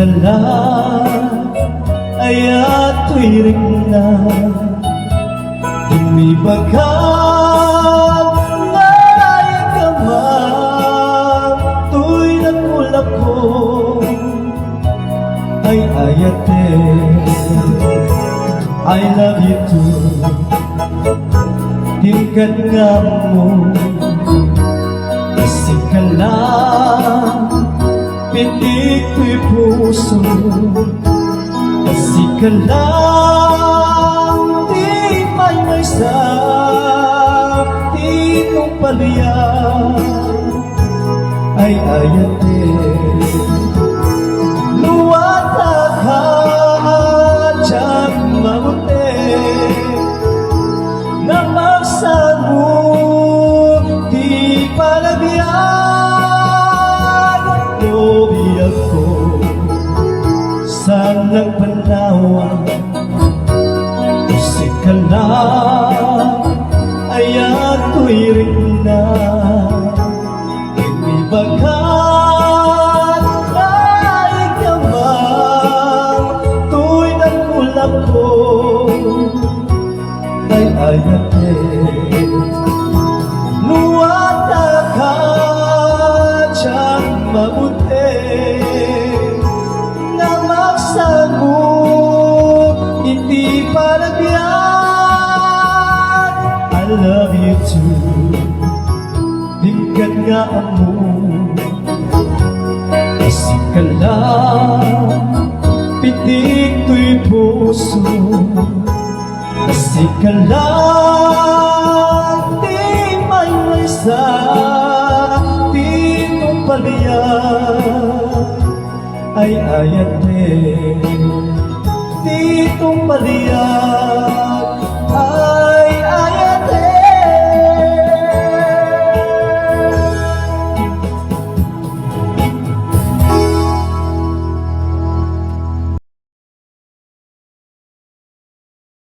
ka lang ay ato'y rin na umibagan ngay ka man. To'y nakulap ko ay ayate, I love you too. Tingkat nga mo kasi ka lang, pitik ko'y puso kasi ka lang. Di may sa titong paliyan ay ayate, luwata ka dyan mabuti na magsabot di palagyan. Lobi ako sa nagpanawan kasi ka lang ay ato'y rin na umibagan ngay ka man. To'y nakulap ko ay ayate, luwata ka dyan mabuti na magsagot hindi palagyan. I love you too. Tingkat nga mo kasi ka lang, pitik to'y puso kasi ka lang. Di may sa titong paliyan ay ayate, titong paliyan ay